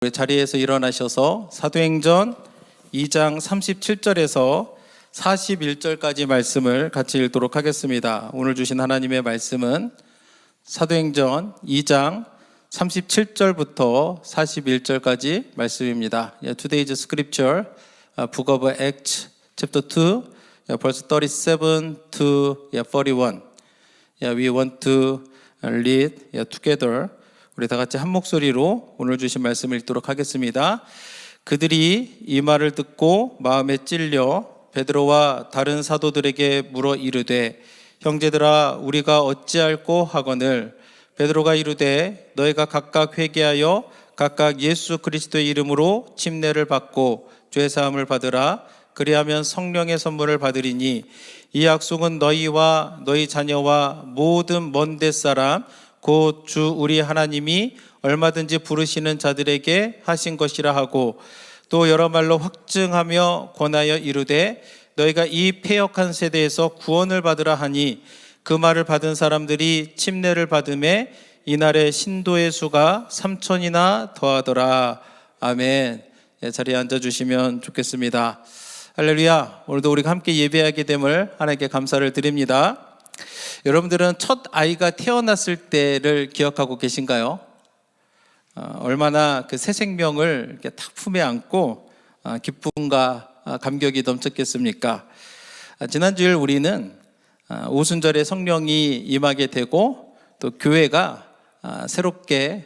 우리 자리에서 일어나셔서 사도행전 2장 37절에서 41절까지 말씀을 같이 읽도록 하겠습니다. 오늘 주신 하나님의 말씀은 사도행전 2장 37절부터 41절까지 말씀입니다. Today's scripture, Book of Acts, chapter 2, verse 37 to 41. We want to read together. 우리 다 같이 한 목소리로 오늘 주신 말씀을 읽도록 하겠습니다. 그들이 이 말을 듣고 마음에 찔려 베드로와 다른 사도들에게 물어 이르되 형제들아 우리가 어찌할꼬 하거늘 베드로가 이르되 너희가 각각 회개하여 각각 예수 그리스도의 이름으로 침례를 받고 죄사함을 받으라. 그리하면 성령의 선물을 받으리니 이 약속은 너희와 너희 자녀와 모든 먼 데 사람 곧 주 우리 하나님이 얼마든지 부르시는 자들에게 하신 것이라 하고 또 여러 말로 확증하며 권하여 이르되 너희가 이 패역한 세대에서 구원을 받으라 하니 그 말을 받은 사람들이 침례를 받음에 이날의 신도의 수가 3,000이나 더하더라. 아멘. 자리에 앉아주시면 좋겠습니다. 할렐루야. 오늘도 우리가 함께 예배하게 됨을 하나님께 감사를 드립니다. 여러분들은 첫 아이가 태어났을 때를 기억하고 계신가요? 얼마나 그 새 생명을 이렇게 탁 품에 안고 기쁨과 감격이 넘쳤겠습니까? 지난주일 우리는 오순절에 성령이 임하게 되고 또 교회가 새롭게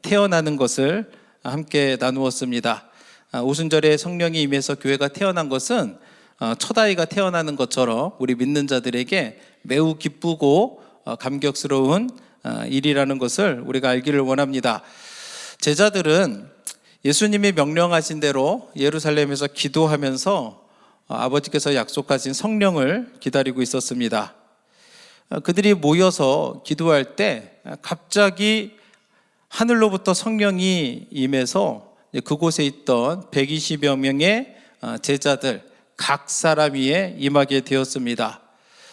태어나는 것을 함께 나누었습니다. 오순절에 성령이 임해서 교회가 태어난 것은 첫 아이가 태어나는 것처럼 우리 믿는 자들에게 매우 기쁘고 감격스러운 일이라는 것을 우리가 알기를 원합니다. 제자들은 예수님이 명령하신 대로 예루살렘에서 기도하면서 아버지께서 약속하신 성령을 기다리고 있었습니다. 그들이 모여서 기도할 때 갑자기 하늘로부터 성령이 임해서 그곳에 있던 120여 명의 제자들 각 사람 위에 임하게 되었습니다.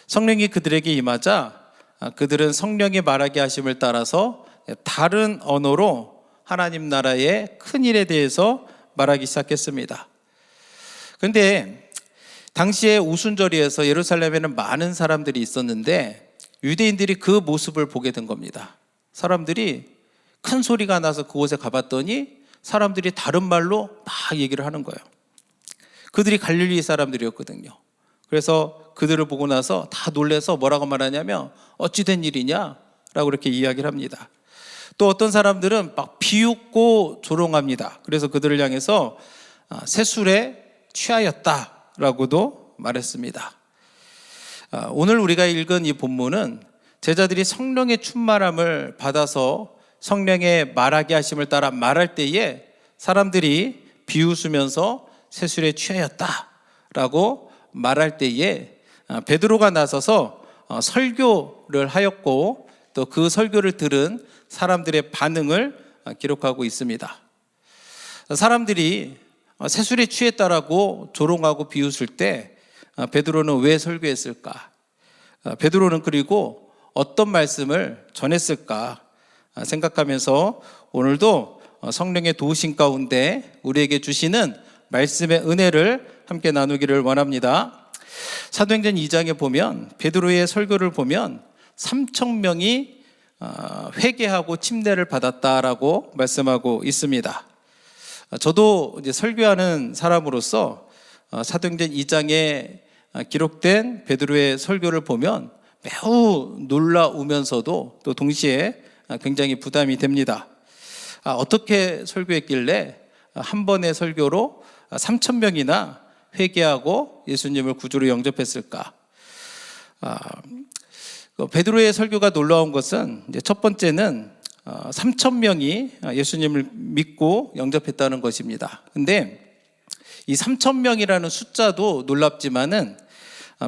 성령이 그들에게 임하자 그들은 성령이 말하게 하심을 따라서 다른 언어로 하나님 나라의 큰 일에 대해서 말하기 시작했습니다. 그런데 당시에 오순절이어서 예루살렘에는 많은 사람들이 있었는데 유대인들이 그 모습을 보게 된 겁니다. 사람들이 큰 소리가 나서 그곳에 가봤더니 사람들이 다른 말로 막 얘기를 하는 거예요. 그들이 갈릴리 사람들이었거든요. 그래서 그들을 보고 나서 다 놀라서 뭐라고 말하냐면 어찌 된 일이냐 라고 그렇게 이야기를 합니다. 또 어떤 사람들은 막 비웃고 조롱합니다. 그래서 그들을 향해서 세술에 취하였다 라고도 말했습니다. 오늘 우리가 읽은 이 본문은 제자들이 성령의 충만함을 받아서 성령의 말하게 하심을 따라 말할 때에 사람들이 비웃으면서 세술에 취하였다라고 말할 때에 베드로가 나서서 설교를 하였고 또 그 설교를 들은 사람들의 반응을 기록하고 있습니다. 사람들이 세술에 취했다라고 조롱하고 비웃을 때 베드로는 왜 설교했을까? 베드로는 그리고 어떤 말씀을 전했을까 생각하면서 오늘도 성령의 도우심 가운데 우리에게 주시는 말씀의 은혜를 함께 나누기를 원합니다. 사도행전 2장에 보면 베드로의 설교를 보면 3,000명이 회개하고 침례를 받았다라고 말씀하고 있습니다. 저도 이제 설교하는 사람으로서 사도행전 2장에 기록된 베드로의 설교를 보면 매우 놀라우면서도 또 동시에 굉장히 부담이 됩니다. 어떻게 설교했길래 한 번의 설교로 3,000명이나 회개하고 예수님을 구주로 영접했을까? 베드로의 설교가 놀라운 것은 이제 첫 번째는 3,000명이 예수님을 믿고 영접했다는 것입니다. 근데 이 3,000명이라는 숫자도 놀랍지만은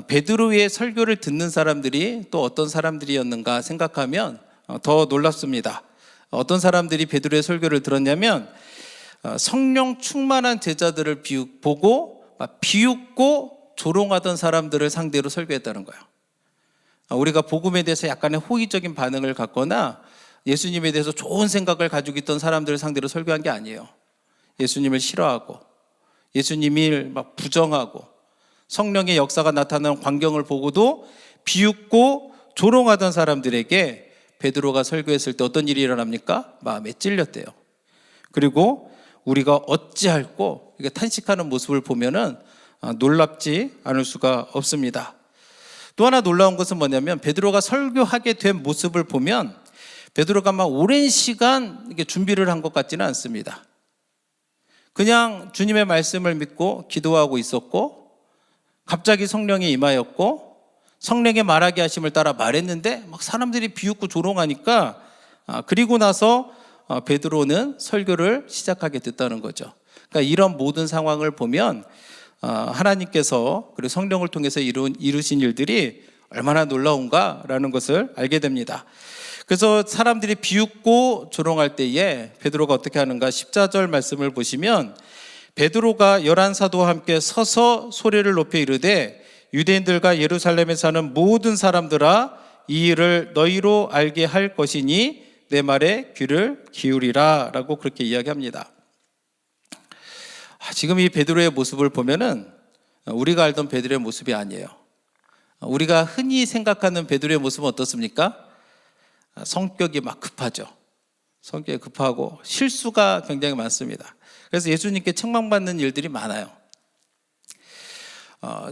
베드로의 설교를 듣는 사람들이 또 어떤 사람들이었는가 생각하면 더 놀랍습니다. 어떤 사람들이 베드로의 설교를 들었냐면 성령 충만한 제자들을 보고 비웃고 조롱하던 사람들을 상대로 설교했다는 거예요. 우리가 복음에 대해서 약간의 호의적인 반응을 갖거나 예수님에 대해서 좋은 생각을 가지고 있던 사람들을 상대로 설교한 게 아니에요. 예수님을 싫어하고 예수님을 막 부정하고 성령의 역사가 나타나는 광경을 보고도 비웃고 조롱하던 사람들에게 베드로가 설교했을 때 어떤 일이 일어납니까? 마음에 찔렸대요. 그리고 우리가 어찌할꼬 이게 탄식하는 모습을 보면은 놀랍지 않을 수가 없습니다. 또 하나 놀라운 것은 뭐냐면 베드로가 설교하게 된 모습을 보면 베드로가 막 오랜 시간 이렇게 준비를 한 것 같지는 않습니다. 그냥 주님의 말씀을 믿고 기도하고 있었고 갑자기 성령이 임하였고 성령의 말하게 하심을 따라 말했는데 막 사람들이 비웃고 조롱하니까 그리고 나서 베드로는 설교를 시작하게 됐다는 거죠. 그러니까 이런 모든 상황을 보면 하나님께서 그리고 성령을 통해서 이루신 일들이 얼마나 놀라운가라는 것을 알게 됩니다. 그래서 사람들이 비웃고 조롱할 때에 베드로가 어떻게 하는가 14절 말씀을 보시면 베드로가 11사도와 함께 서서 소리를 높여 이르되 유대인들과 예루살렘에 사는 모든 사람들아 이 일을 너희로 알게 할 것이니 내 말에 귀를 기울이라 라고 그렇게 이야기합니다. 지금 이 베드로의 모습을 보면은 우리가 알던 베드로의 모습이 아니에요. 우리가 흔히 생각하는 베드로의 모습은 어떻습니까? 성격이 막 급하죠. 성격이 급하고 실수가 굉장히 많습니다. 그래서 예수님께 책망받는 일들이 많아요.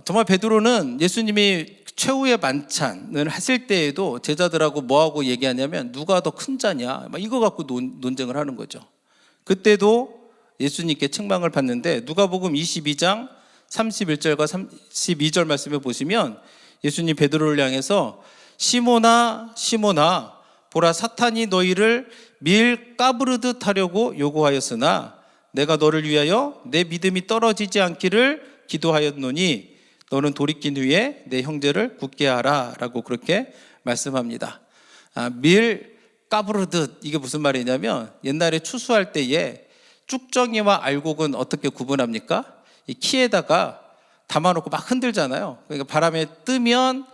정말 베드로는 예수님이 최후의 만찬을 하실 때에도 제자들하고 뭐하고 얘기하냐면 누가 더 큰 자냐 이거 갖고 논쟁을 하는 거죠. 그때도 예수님께 책망을 받는데 누가복음 22장 31절과 32절 말씀에 보시면 예수님 베드로를 향해서 시몬아 시몬아 보라 사탄이 너희를 밀 까부르듯 하려고 요구하였으나 내가 너를 위하여 내 믿음이 떨어지지 않기를 기도하였노니 너는 돌이킨 후에 내 형제를 굳게 하라 라고 그렇게 말씀합니다. 밀 까부르듯 이게 무슨 말이냐면 옛날에 추수할 때에 쭉정이와 알곡은 어떻게 구분합니까? 이 키에다가 담아놓고 막 흔들잖아요. 그러니까 바람에 뜨면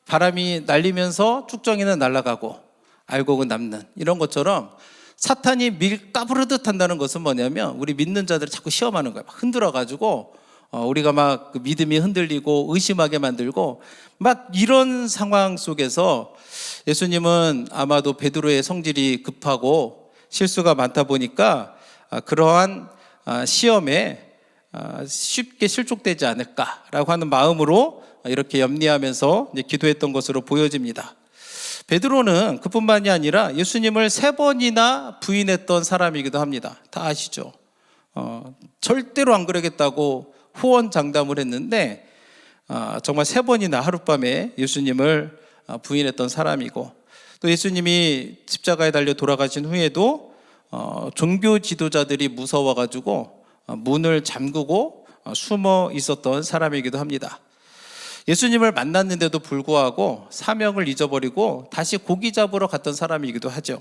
바람이 날리면서 쭉정이는 날아가고 알곡은 남는 이런 것처럼 사탄이 밀 까부르듯 한다는 것은 뭐냐면 우리 믿는 자들을 자꾸 시험하는 거예요. 막 흔들어가지고 우리가 막 믿음이 흔들리고 의심하게 만들고 막 이런 상황 속에서 예수님은 아마도 베드로의 성질이 급하고 실수가 많다 보니까 그러한 시험에 쉽게 실족되지 않을까라고 하는 마음으로 이렇게 염려하면서 기도했던 것으로 보여집니다. 베드로는 그뿐만이 아니라 예수님을 3번이나 부인했던 사람이기도 합니다. 다 아시죠? 절대로 안 그러겠다고 호언장담을 했는데 정말 3번이나 하룻밤에 예수님을 부인했던 사람이고 또 예수님이 십자가에 달려 돌아가신 후에도 종교 지도자들이 무서워가지고 문을 잠그고 숨어 있었던 사람이기도 합니다. 예수님을 만났는데도 불구하고 사명을 잊어버리고 다시 고기 잡으러 갔던 사람이기도 하죠.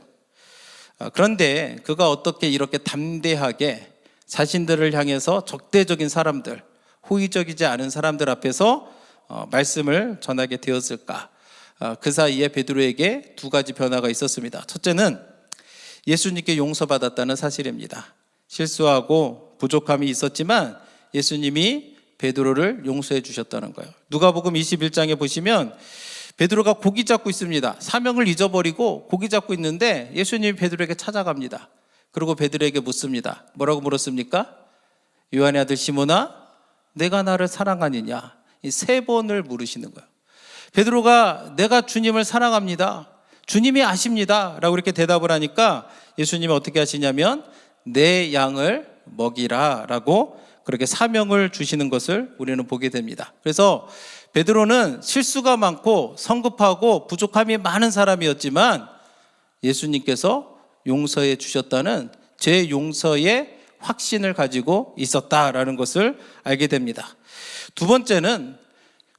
그런데 그가 어떻게 이렇게 담대하게 자신들을 향해서 적대적인 사람들, 호의적이지 않은 사람들 앞에서 말씀을 전하게 되었을까? 그 사이에 베드로에게 2가지 변화가 있었습니다. 첫째는 예수님께 용서받았다는 사실입니다. 실수하고 부족함이 있었지만 예수님이 베드로를 용서해 주셨다는 거예요. 누가복음 21장에 보시면 베드로가 고기 잡고 있습니다. 사명을 잊어버리고 고기 잡고 있는데 예수님이 베드로에게 찾아갑니다. 그리고 베드로에게 묻습니다. 뭐라고 물었습니까? 요한의 아들 시몬아, 내가 나를 사랑하느냐? 이 3번을 물으시는 거예요. 베드로가 내가 주님을 사랑합니다. 주님이 아십니다. 라고 이렇게 대답을 하니까 예수님이 어떻게 하시냐면 내 양을 먹이라 라고 그렇게 사명을 주시는 것을 우리는 보게 됩니다. 그래서 베드로는 실수가 많고 성급하고 부족함이 많은 사람이었지만 예수님께서 용서해 주셨다는 제 용서의 확신을 가지고 있었다라는 것을 알게 됩니다. 2번째는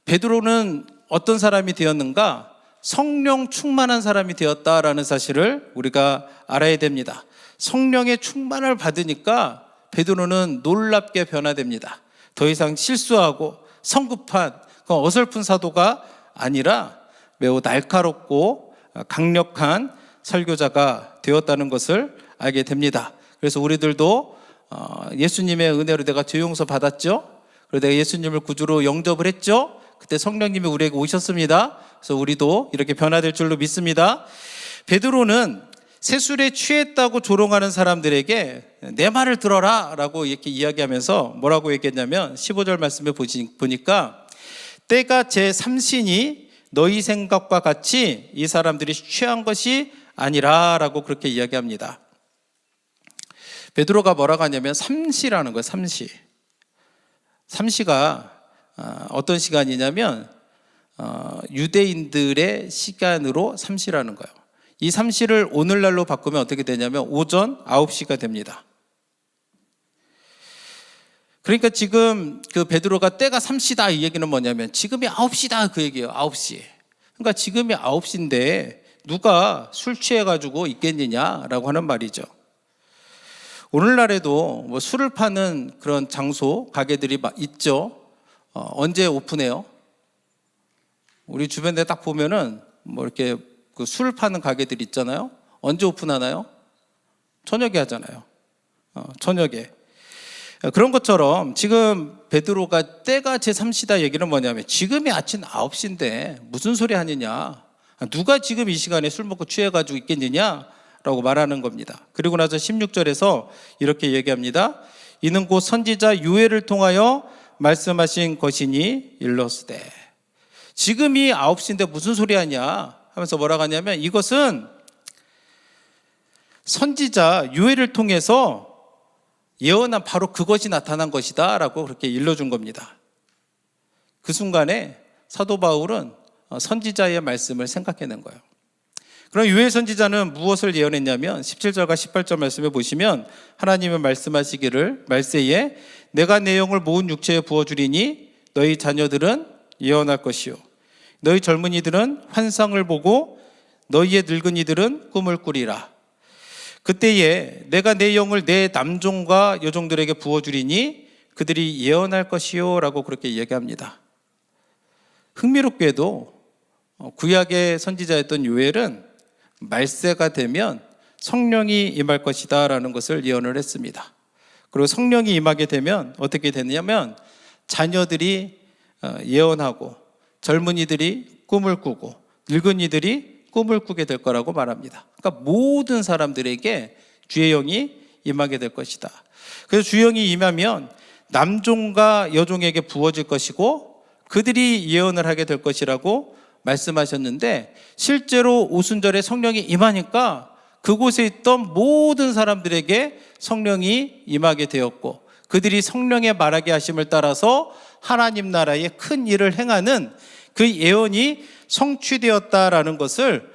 베드로는 어떤 사람이 되었는가? 성령 충만한 사람이 되었다라는 사실을 우리가 알아야 됩니다. 성령의 충만을 받으니까 베드로는 놀랍게 변화됩니다. 더 이상 실수하고 성급한 어설픈 사도가 아니라 매우 날카롭고 강력한 설교자가 되었다는 것을 알게 됩니다. 그래서 우리들도 예수님의 은혜로 내가 죄 용서 받았죠. 그리고 내가 예수님을 구주로 영접을 했죠. 그때 성령님이 우리에게 오셨습니다. 그래서 우리도 이렇게 변화될 줄로 믿습니다. 베드로는 세술에 취했다고 조롱하는 사람들에게 내 말을 들어라 라고 이렇게 이야기하면서 뭐라고 얘기했냐면 15절 말씀에 보니까 때가 제3신이 너희 생각과 같이 이 사람들이 취한 것이 아니라 라고 그렇게 이야기합니다. 베드로가 뭐라고 하냐면 삼시라는 거예요. 삼시가 어떤 시간이냐면 유대인들의 시간으로 삼시라는 거예요. 이 삼시를 오늘날로 바꾸면 어떻게 되냐면 오전 9시가 됩니다. 그러니까 지금 그 베드로가 때가 삼시다 이 얘기는 뭐냐면 지금이 9시다 그 얘기예요. 9시. 그러니까 지금이 9시인데 누가 술 취해가지고 있겠느냐라고 하는 말이죠. 오늘날에도 뭐 술을 파는 그런 장소, 가게들이 있죠. 언제 오픈해요? 우리 주변에 딱 보면은 뭐 이렇게 그 술을 파는 가게들 있잖아요. 언제 오픈하나요? 저녁에 하잖아요. 저녁에. 그런 것처럼 지금 베드로가 때가 제3시다 얘기는 뭐냐면 지금이 아침 9시인데 무슨 소리 하느냐. 누가 지금 이 시간에 술 먹고 취해가지고 있겠느냐 라고 말하는 겁니다. 그리고 나서 16절에서 이렇게 얘기합니다. 이는 곧 선지자 요엘을 통하여 말씀하신 것이니 일러스되. 지금이 9시인데 무슨 소리 하냐 하면서 뭐라고 하냐면 이것은 선지자 요엘을 통해서 예언한 바로 그것이 나타난 것이다 라고 그렇게 일러준 겁니다. 그 순간에 사도 바울은 선지자의 말씀을 생각해낸 거예요. 그럼 요엘 선지자는 무엇을 예언했냐면 17절과 18절 말씀에 보시면 하나님은 말씀하시기를 말세에 내가 내 영을 모은 육체에 부어주리니 너희 자녀들은 예언할 것이요 너희 젊은이들은 환상을 보고 너희의 늙은이들은 꿈을 꾸리라. 그때에 내가 내 영을 내 남종과 여종들에게 부어주리니 그들이 예언할 것이요 라고 그렇게 이야기합니다. 흥미롭게도 구약의 선지자였던 요엘은 말세가 되면 성령이 임할 것이다 라는 것을 예언을 했습니다. 그리고 성령이 임하게 되면 어떻게 되냐면 자녀들이 예언하고 젊은이들이 꿈을 꾸고 늙은이들이 꿈을 꾸게 될 거라고 말합니다. 그러니까 모든 사람들에게 주의 영이 임하게 될 것이다. 그래서 주의 영이 임하면 남종과 여종에게 부어질 것이고 그들이 예언을 하게 될 것이라고 말씀하셨는데 실제로 오순절에 성령이 임하니까 그곳에 있던 모든 사람들에게 성령이 임하게 되었고 그들이 성령의 말하게 하심을 따라서 하나님 나라의 큰 일을 행하는 그 예언이 성취되었다라는 것을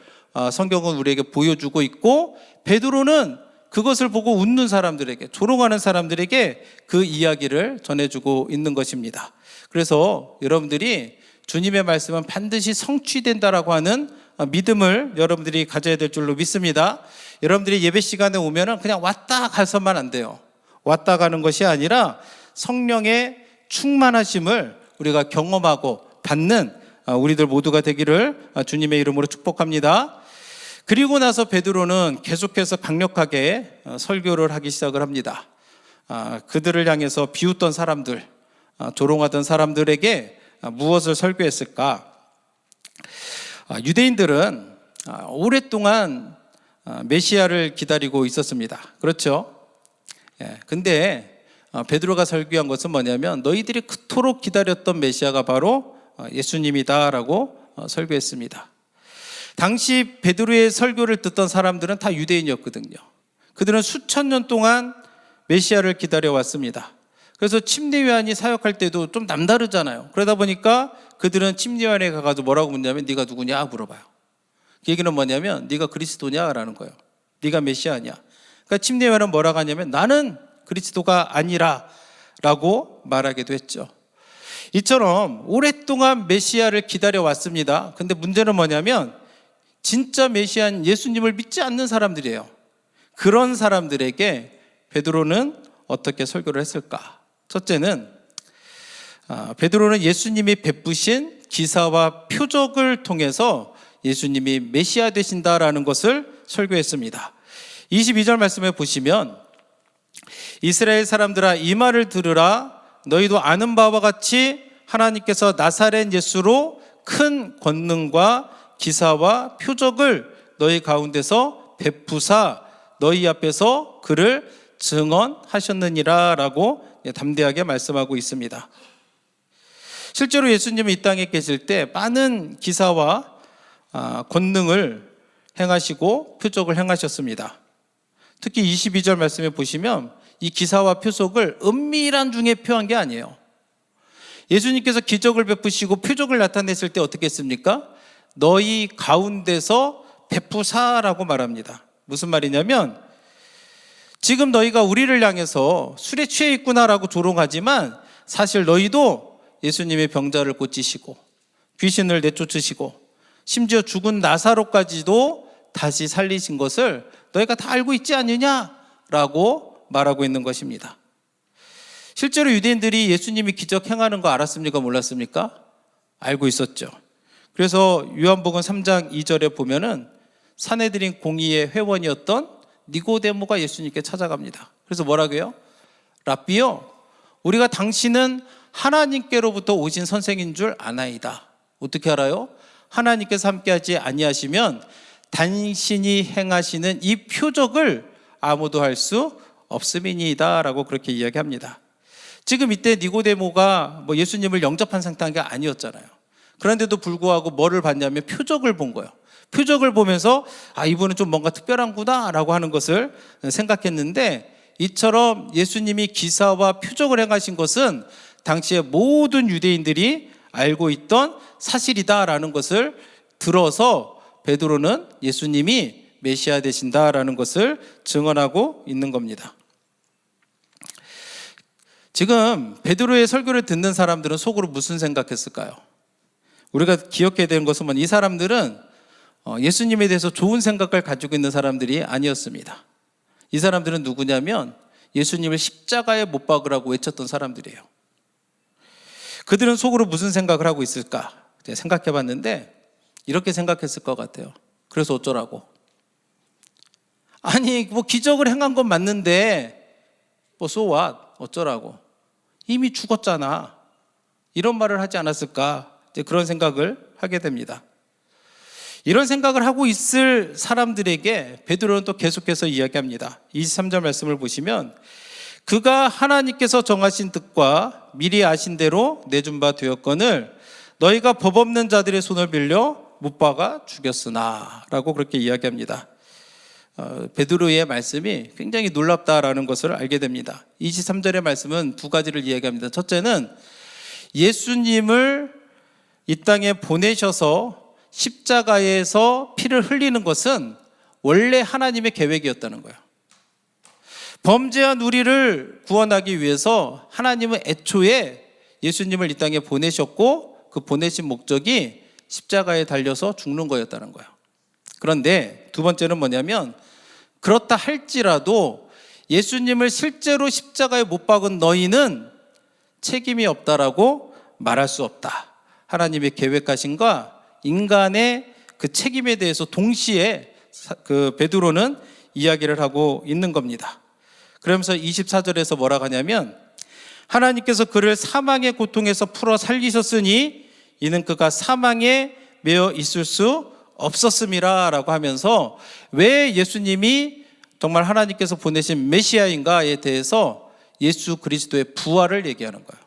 성경은 우리에게 보여주고 있고 베드로는 그것을 보고 웃는 사람들에게 조롱하는 사람들에게 그 이야기를 전해주고 있는 것입니다. 그래서 여러분들이 주님의 말씀은 반드시 성취된다라고 하는 믿음을 여러분들이 가져야 될 줄로 믿습니다. 여러분들이 예배 시간에 오면은 그냥 왔다 가서만 안 돼요. 왔다 가는 것이 아니라 성령의 충만하심을 우리가 경험하고 받는 우리들 모두가 되기를 주님의 이름으로 축복합니다. 그리고 나서 베드로는 계속해서 강력하게 설교를 하기 시작을 합니다. 그들을 향해서 비웃던 사람들, 조롱하던 사람들에게 무엇을 설교했을까? 유대인들은 오랫동안 메시아를 기다리고 있었습니다. 그렇죠? 근데 베드로가 설교한 것은 뭐냐면 너희들이 그토록 기다렸던 메시아가 바로 예수님이다라고 설교했습니다. 당시 베드로의 설교를 듣던 사람들은 다 유대인이었거든요. 그들은 수천 년 동안 메시아를 기다려왔습니다. 그래서 침례요한이 사역할 때도 좀 남다르잖아요. 그러다 보니까 그들은 침례요한에 가서 뭐라고 묻냐면 네가 누구냐 물어봐요. 그 얘기는 뭐냐면 네가 그리스도냐라는 거예요. 네가 메시아냐. 그러니까 침례요한은 뭐라고 하냐면 나는 그리스도가 아니라 라고 말하기도 했죠. 이처럼 오랫동안 메시아를 기다려왔습니다. 근데 문제는 뭐냐면 진짜 메시아인 예수님을 믿지 않는 사람들이에요. 그런 사람들에게 베드로는 어떻게 설교를 했을까? 첫째는 베드로는 예수님이 베푸신 기사와 표적을 통해서 예수님이 메시아 되신다라는 것을 설교했습니다. 22절 말씀에 보시면 이스라엘 사람들아, 이 말을 들으라. 너희도 아는 바와 같이 하나님께서 나사렛 예수로 큰 권능과 기사와 표적을 너희 가운데서 베푸사 너희 앞에서 그를 증언하셨느니라 라고 담대하게 말씀하고 있습니다. 실제로 예수님은 이 땅에 계실 때 많은 기사와 권능을 행하시고 표적을 행하셨습니다. 특히 22절 말씀에 보시면 이 기사와 표적을 은밀한 중에 표한 게 아니에요. 예수님께서 기적을 베푸시고 표적을 나타냈을 때 어떻게 했습니까? 너희 가운데서 베푸사라고 말합니다. 무슨 말이냐면 지금 너희가 우리를 향해서 술에 취해 있구나라고 조롱하지만 사실 너희도 예수님의 병자를 고치시고 귀신을 내쫓으시고 심지어 죽은 나사로까지도 다시 살리신 것을 너희가 다 알고 있지 않느냐라고 말하고 있는 것입니다. 실제로 유대인들이 예수님이 기적 행하는 거 알았습니까? 몰랐습니까? 알고 있었죠. 그래서 요한복음 3장 2절에 보면은 산헤드린 공의의 회원이었던 니고데모가 예수님께 찾아갑니다. 그래서 뭐라고 해요? 랍비요, 우리가 당신은 하나님께로부터 오신 선생인 줄 아나이다. 어떻게 알아요? 하나님께서 함께하지 아니하시면 당신이 행하시는 이 표적을 아무도 할 수 없음이니이다 라고 그렇게 이야기합니다. 지금 이때 니고데모가 예수님을 영접한 상태가 아니었잖아요. 그런데도 불구하고 뭐를 봤냐면 표적을 본 거예요. 표적을 보면서 이분은 좀 뭔가 특별한구나 라고 하는 것을 생각했는데, 이처럼 예수님이 기사와 표적을 행하신 것은 당시에 모든 유대인들이 알고 있던 사실이다라는 것을 들어서 베드로는 예수님이 메시아 되신다라는 것을 증언하고 있는 겁니다. 지금 베드로의 설교를 듣는 사람들은 속으로 무슨 생각했을까요? 우리가 기억해야 되는 것은 이 사람들은 예수님에 대해서 좋은 생각을 가지고 있는 사람들이 아니었습니다. 이 사람들은 누구냐면 예수님을 십자가에 못 박으라고 외쳤던 사람들이에요. 그들은 속으로 무슨 생각을 하고 있을까? 생각해 봤는데 이렇게 생각했을 것 같아요. 그래서 어쩌라고? 아니 기적을 행한 건 맞는데 so what? 어쩌라고? 이미 죽었잖아. 이런 말을 하지 않았을까? 그런 생각을 하게 됩니다. 이런 생각을 하고 있을 사람들에게 베드로는 또 계속해서 이야기합니다. 23절 말씀을 보시면 그가 하나님께서 정하신 뜻과 미리 아신 대로 내준 바 되었거늘 너희가 법 없는 자들의 손을 빌려 못 박아 죽였으나 라고 그렇게 이야기합니다. 베드로의 말씀이 굉장히 놀랍다라는 것을 알게 됩니다. 23절의 말씀은 두 가지를 이야기합니다. 첫째는 예수님을 이 땅에 보내셔서 십자가에서 피를 흘리는 것은 원래 하나님의 계획이었다는 거예요. 범죄한 우리를 구원하기 위해서 하나님은 애초에 예수님을 이 땅에 보내셨고 그 보내신 목적이 십자가에 달려서 죽는 거였다는 거예요. 그런데 두 번째는 뭐냐면 그렇다 할지라도 예수님을 실제로 십자가에 못 박은 너희는 책임이 없다라고 말할 수 없다. 하나님의 계획하신과 인간의 그 책임에 대해서 동시에 그 베드로는 이야기를 하고 있는 겁니다. 그러면서 24절에서 뭐라고 하냐면 하나님께서 그를 사망의 고통에서 풀어 살리셨으니 이는 그가 사망에 매여 있을 수 없었음이라 라고 하면서 왜 예수님이 정말 하나님께서 보내신 메시아인가에 대해서 예수 그리스도의 부활을 얘기하는 거예요.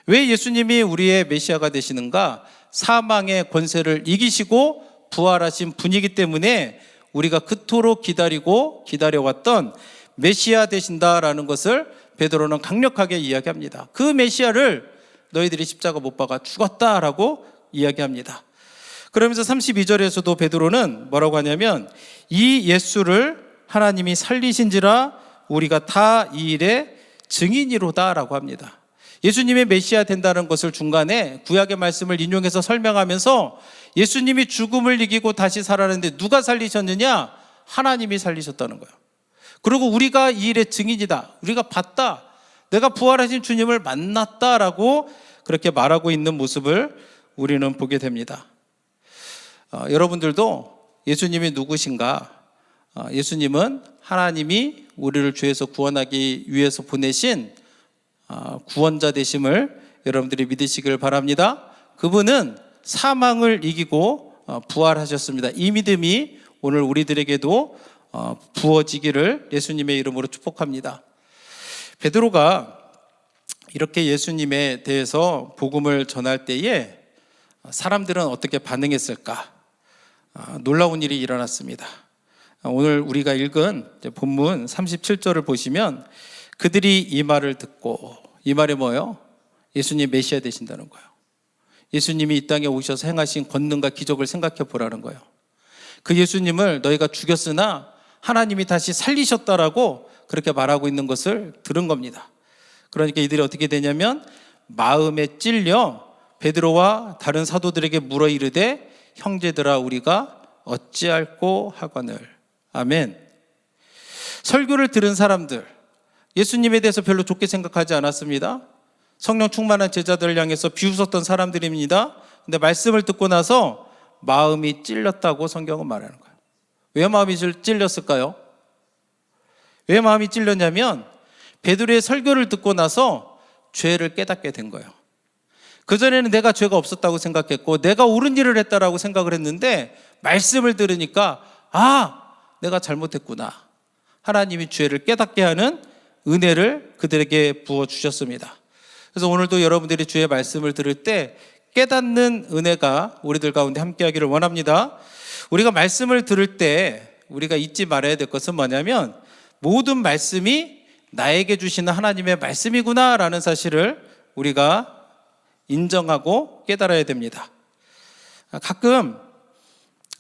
왜 예수님이 우리의 메시아가 되시는가? 사망의 권세를 이기시고 부활하신 분이기 때문에 우리가 그토록 기다리고 기다려왔던 메시아 되신다라는 것을 베드로는 강력하게 이야기합니다. 그 메시아를 너희들이 십자가 못 박아 죽었다라고 이야기합니다. 그러면서 32절에서도 베드로는 뭐라고 하냐면 이 예수를 하나님이 살리신지라 우리가 다 이 일의 증인이로다라고 합니다. 예수님의 메시아 된다는 것을 중간에 구약의 말씀을 인용해서 설명하면서 예수님이 죽음을 이기고 다시 살아났는데 누가 살리셨느냐? 하나님이 살리셨다는 거예요. 그리고 우리가 이 일의 증인이다. 우리가 봤다. 내가 부활하신 주님을 만났다라고 그렇게 말하고 있는 모습을 우리는 보게 됩니다. 여러분들도 예수님이 누구신가? 예수님은 하나님이 우리를 죄에서 구원하기 위해서 보내신 구원자 되심을 여러분들이 믿으시길 바랍니다. 그분은 사망을 이기고 부활하셨습니다. 이 믿음이 오늘 우리들에게도 부어지기를 예수님의 이름으로 축복합니다. 베드로가 이렇게 예수님에 대해서 복음을 전할 때에 사람들은 어떻게 반응했을까? 놀라운 일이 일어났습니다. 오늘 우리가 읽은 본문 37절을 보시면 그들이 이 말을 듣고, 이 말이 뭐예요? 예수님 메시아 되신다는 거예요. 예수님이 이 땅에 오셔서 행하신 권능과 기적을 생각해 보라는 거예요. 그 예수님을 너희가 죽였으나 하나님이 다시 살리셨다라고 그렇게 말하고 있는 것을 들은 겁니다. 그러니까 이들이 어떻게 되냐면 마음에 찔려 베드로와 다른 사도들에게 물어 이르되 형제들아 우리가 어찌할꼬 하거늘. 아멘. 설교를 들은 사람들, 예수님에 대해서 별로 좋게 생각하지 않았습니다. 성령 충만한 제자들을 향해서 비웃었던 사람들입니다. 근데 말씀을 듣고 나서 마음이 찔렸다고 성경은 말하는 거예요. 왜 마음이 찔렸을까요? 왜 마음이 찔렸냐면 베드로의 설교를 듣고 나서 죄를 깨닫게 된 거예요. 그전에는 내가 죄가 없었다고 생각했고 내가 옳은 일을 했다라고 생각을 했는데 말씀을 들으니까 내가 잘못했구나. 하나님이 죄를 깨닫게 하는 은혜를 그들에게 부어주셨습니다. 그래서 오늘도 여러분들이 주의 말씀을 들을 때 깨닫는 은혜가 우리들 가운데 함께하기를 원합니다. 우리가 말씀을 들을 때 우리가 잊지 말아야 될 것은 뭐냐면 모든 말씀이 나에게 주시는 하나님의 말씀이구나라는 사실을 우리가 인정하고 깨달아야 됩니다. 가끔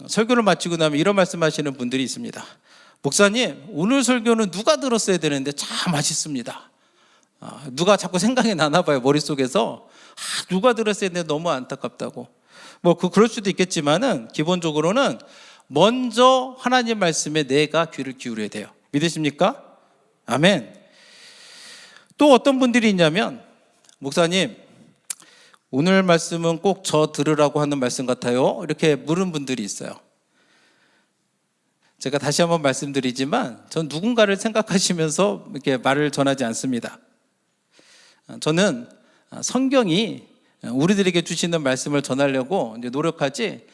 설교를 마치고 나면 이런 말씀하시는 분들이 있습니다. 목사님, 오늘 설교는 누가 들었어야 되는데 참 맛있습니다. 누가 자꾸 생각이 나나 봐요. 머릿속에서 누가 들었어야 되는데 너무 안타깝다고. 그럴 수도 있겠지만은 기본적으로는 먼저 하나님 말씀에 내가 귀를 기울여야 돼요. 믿으십니까? 아멘. 또 어떤 분들이 있냐면 목사님, 오늘 말씀은 꼭 저 들으라고 하는 말씀 같아요. 이렇게 물은 분들이 있어요. 제가 다시 한번 말씀드리지만 전 누군가를 생각하시면서 이렇게 말을 전하지 않습니다. 저는 성경이 우리들에게 주시는 말씀을 전하려고 이제 노력하지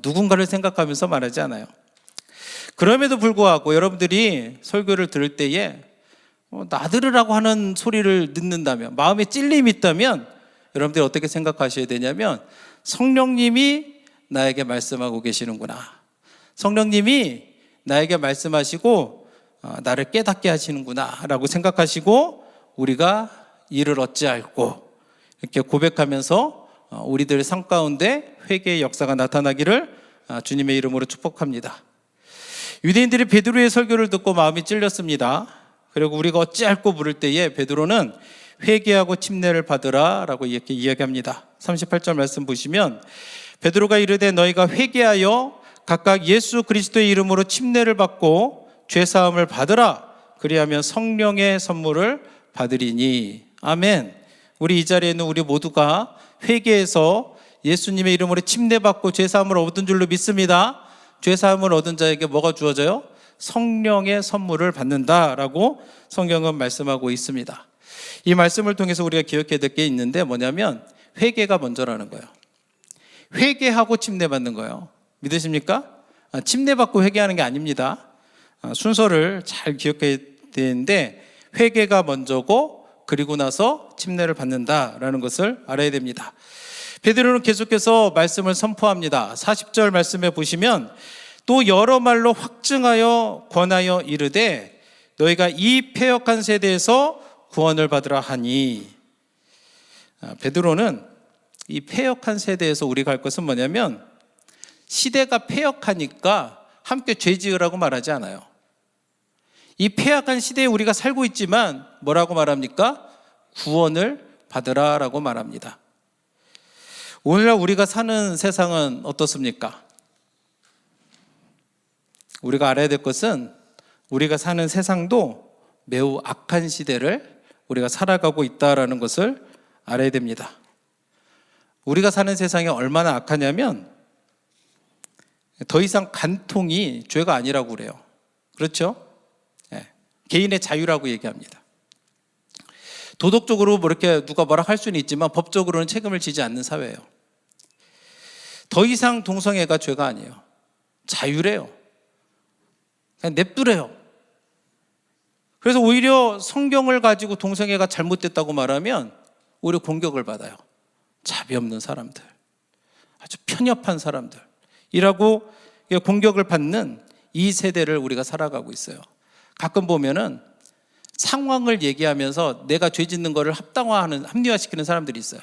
누군가를 생각하면서 말하지 않아요. 그럼에도 불구하고 여러분들이 설교를 들을 때에 나 들으라고 하는 소리를 듣는다면, 마음에 찔림이 있다면 여러분들이 어떻게 생각하셔야 되냐면 성령님이 나에게 말씀하고 계시는구나. 성령님이 나에게 말씀하시고 나를 깨닫게 하시는구나 라고 생각하시고 우리가 이를 어찌할꼬 이렇게 고백하면서 우리들 삶 가운데 회개의 역사가 나타나기를 주님의 이름으로 축복합니다. 유대인들이 베드로의 설교를 듣고 마음이 찔렸습니다. 그리고 우리가 어찌할꼬 물을 때에 베드로는 회개하고 침례를 받으라 라고 이렇게 이야기합니다. 38절 말씀 보시면 베드로가 이르되 너희가 회개하여 각각 예수 그리스도의 이름으로 침례를 받고 죄사함을 받으라. 그리하면 성령의 선물을 받으리니. 아멘. 우리 이 자리에 있는 우리 모두가 회개해서 예수님의 이름으로 침례받고 죄사함을 얻은 줄로 믿습니다. 죄사함을 얻은 자에게 뭐가 주어져요? 성령의 선물을 받는다라고 성경은 말씀하고 있습니다. 이 말씀을 통해서 우리가 기억해야 될 게 있는데 뭐냐면 회개가 먼저라는 거예요. 회개하고 침례받는 거예요. 믿으십니까? 침례받고 회개하는 게 아닙니다. 순서를 잘 기억해야 되는데 회개가 먼저고 그리고 나서 침례를 받는다라는 것을 알아야 됩니다. 베드로는 계속해서 말씀을 선포합니다. 40절 말씀에 보시면 또 여러 말로 확증하여 권하여 이르되 너희가 이 패역한 세대에서 구원을 받으라 하니. 베드로는 이 패역한 세대에서 우리가 할 것은 뭐냐면 시대가 패역하니까 함께 죄 지으라고 말하지 않아요. 이 패역한 시대에 우리가 살고 있지만 뭐라고 말합니까? 구원을 받으라라고 말합니다. 오늘날 우리가 사는 세상은 어떻습니까? 우리가 알아야 될 것은 우리가 사는 세상도 매우 악한 시대를 우리가 살아가고 있다라는 것을 알아야 됩니다. 우리가 사는 세상이 얼마나 악하냐면 더 이상 간통이 죄가 아니라고 그래요. 그렇죠? 개인의 자유라고 얘기합니다. 도덕적으로 뭐 이렇게 누가 뭐라 할 수는 있지만 법적으로는 책임을 지지 않는 사회예요. 더 이상 동성애가 죄가 아니에요. 자유래요. 그냥 냅두래요. 그래서 오히려 성경을 가지고 동성애가 잘못됐다고 말하면 오히려 공격을 받아요. 자비 없는 사람들, 아주 편협한 사람들이라고 공격을 받는 이 세대를 우리가 살아가고 있어요. 가끔 보면은 상황을 얘기하면서 내가 죄 짓는 거를 합리화시키는 사람들이 있어요.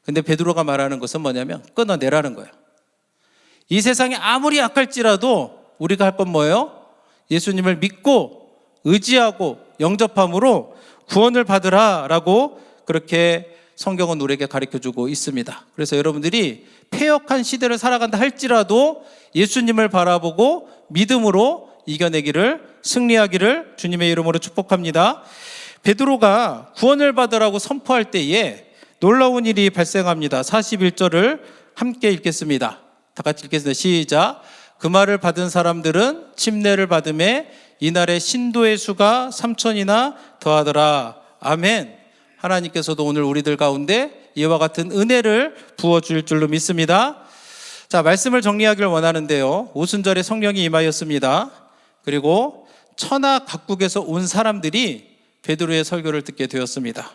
근데 베드로가 말하는 것은 뭐냐면 끊어내라는 거예요. 이 세상이 아무리 악할지라도 우리가 할 건 뭐예요? 예수님을 믿고 의지하고 영접함으로 구원을 받으라라고 그렇게 성경은 우리에게 가르쳐주고 있습니다. 그래서 여러분들이 패역한 시대를 살아간다 할지라도 예수님을 바라보고 믿음으로 이겨내기를, 승리하기를 주님의 이름으로 축복합니다. 베드로가 구원을 받으라고 선포할 때에 놀라운 일이 발생합니다. 41절을 함께 읽겠습니다. 다 같이 읽겠습니다. 시작. 그 말을 받은 사람들은 침례를 받음에 이날의 신도의 수가 3,000이나 더하더라. 아멘. 하나님께서도 오늘 우리들 가운데 이와 같은 은혜를 부어줄 줄로 믿습니다. 자, 말씀을 정리하기를 원하는데요. 오순절에 성령이 임하였습니다. 그리고 천하 각국에서 온 사람들이 베드로의 설교를 듣게 되었습니다.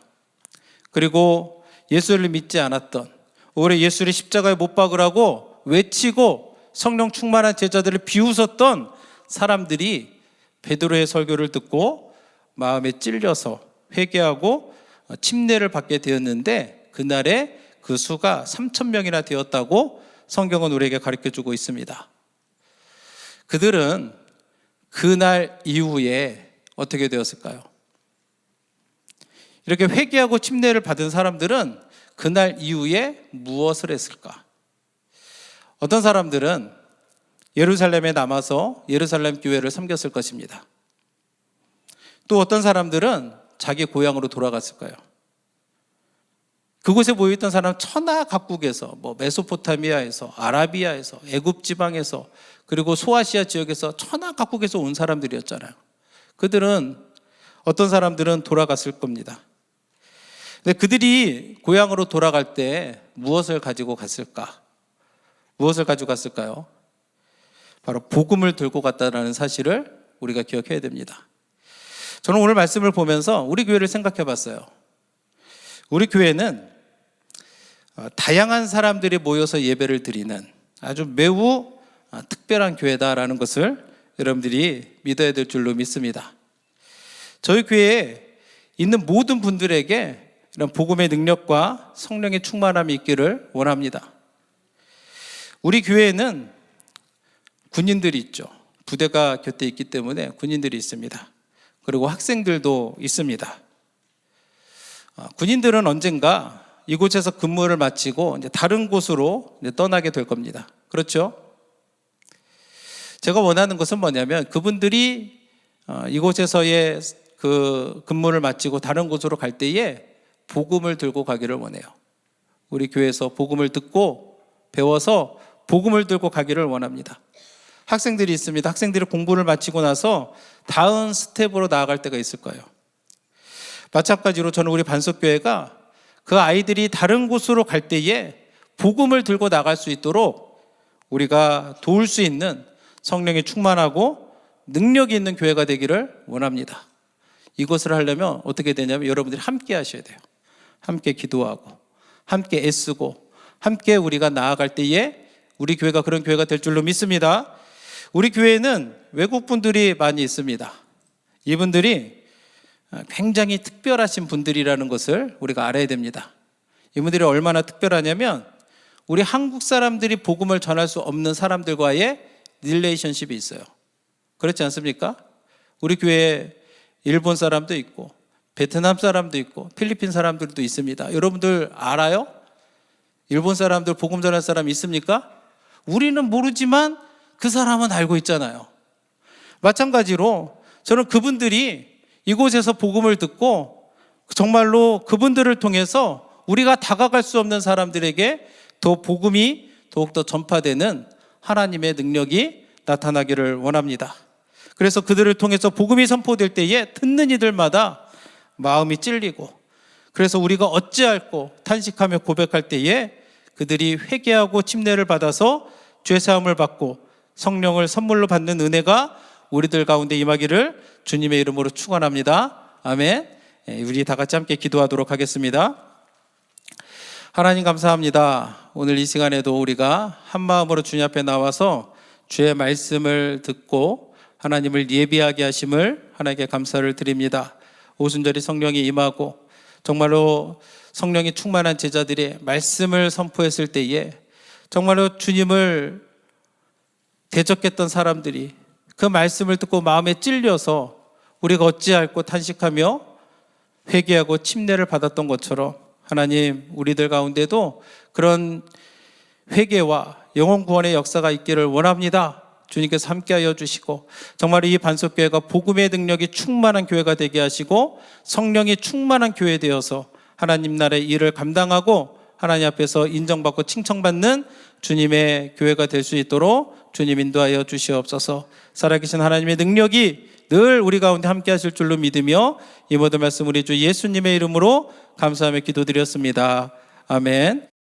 그리고 예수를 믿지 않았던, 오히려 예수를 십자가에 못 박으라고 외치고 성령 충만한 제자들을 비웃었던 사람들이 베드로의 설교를 듣고 마음에 찔려서 회개하고 침례를 받게 되었는데 그날에 그 수가 3,000명이나 되었다고 성경은 우리에게 가르쳐주고 있습니다. 그들은 그날 이후에 어떻게 되었을까요? 이렇게 회개하고 침례를 받은 사람들은 그날 이후에 무엇을 했을까? 어떤 사람들은 예루살렘에 남아서 예루살렘 교회를 섬겼을 것입니다. 또 어떤 사람들은 자기 고향으로 돌아갔을 거예요. 그곳에 모여있던 사람 천하 각국에서, 메소포타미아에서, 아라비아에서, 애굽 지방에서, 그리고 소아시아 지역에서 천하 각국에서 온 사람들이었잖아요. 그들은, 어떤 사람들은 돌아갔을 겁니다. 근데 그들이 고향으로 돌아갈 때 무엇을 가지고 갔을까? 무엇을 가지고 갔을까요? 바로 복음을 들고 갔다는 사실을 우리가 기억해야 됩니다. 저는 오늘 말씀을 보면서 우리 교회를 생각해 봤어요. 우리 교회는 다양한 사람들이 모여서 예배를 드리는 아주 매우 특별한 교회다라는 것을 여러분들이 믿어야 될 줄로 믿습니다. 저희 교회에 있는 모든 분들에게 이런 복음의 능력과 성령의 충만함이 있기를 원합니다. 우리 교회에는 군인들이 있죠. 부대가 곁에 있기 때문에 군인들이 있습니다. 그리고 학생들도 있습니다. 군인들은 언젠가 이곳에서 근무를 마치고 이제 다른 곳으로 이제 떠나게 될 겁니다. 그렇죠? 제가 원하는 것은 뭐냐면 그분들이 이곳에서의 그 근무를 마치고 다른 곳으로 갈 때에 복음을 들고 가기를 원해요. 우리 교회에서 복음을 듣고 배워서 복음을 들고 가기를 원합니다. 학생들이 있습니다. 학생들이 공부를 마치고 나서 다음 스텝으로 나아갈 때가 있을 거예요. 마찬가지로 저는 우리 반석교회가 그 아이들이 다른 곳으로 갈 때에 복음을 들고 나갈 수 있도록 우리가 도울 수 있는 성령이 충만하고 능력이 있는 교회가 되기를 원합니다. 이것을 하려면 어떻게 되냐면 여러분들이 함께 하셔야 돼요. 함께 기도하고 함께 애쓰고 함께 우리가 나아갈 때에 우리 교회가 그런 교회가 될 줄로 믿습니다. 우리 교회는 외국 분들이 많이 있습니다. 이분들이 굉장히 특별하신 분들이라는 것을 우리가 알아야 됩니다. 이분들이 얼마나 특별하냐면 우리 한국 사람들이 복음을 전할 수 없는 사람들과의 릴레이션십이 있어요. 그렇지 않습니까? 우리 교회에 일본 사람도 있고 베트남 사람도 있고 필리핀 사람들도 있습니다. 여러분들 알아요? 일본 사람들 복음 전할 사람 있습니까? 우리는 모르지만 그 사람은 알고 있잖아요. 마찬가지로 저는 그분들이 이곳에서 복음을 듣고 정말로 그분들을 통해서 우리가 다가갈 수 없는 사람들에게 더 복음이 더욱더 전파되는 하나님의 능력이 나타나기를 원합니다. 그래서 그들을 통해서 복음이 선포될 때에 듣는 이들마다 마음이 찔리고, 그래서 우리가 어찌할꼬 탄식하며 고백할 때에 그들이 회개하고 침례를 받아서 죄사함을 받고 성령을 선물로 받는 은혜가 우리들 가운데 임하기를 주님의 이름으로 축원합니다. 아멘. 우리 다 같이 함께 기도하도록 하겠습니다. 하나님 감사합니다. 오늘 이 시간에도 우리가 한 마음으로 주님 앞에 나와서 주의 말씀을 듣고 하나님을 예비하게 하심을 하나님께 감사를 드립니다. 오순절이 성령이 임하고 정말로 성령이 충만한 제자들이 말씀을 선포했을 때에 정말로 주님을 대적했던 사람들이 그 말씀을 듣고 마음에 찔려서 우리가 어찌할꼬 탄식하며 회개하고 침례를 받았던 것처럼 하나님, 우리들 가운데도 그런 회개와 영혼 구원의 역사가 있기를 원합니다. 주님께서 함께하여 주시고 정말 이 반석교회가 복음의 능력이 충만한 교회가 되게 하시고 성령이 충만한 교회 되어서 하나님 나라의 일을 감당하고 하나님 앞에서 인정받고 칭찬받는 주님의 교회가 될 수 있도록 주님 인도하여 주시옵소서. 살아계신 하나님의 능력이 늘 우리 가운데 함께 하실 줄로 믿으며 이 모든 말씀 우리 주 예수님의 이름으로 감사하며 기도드렸습니다. 아멘.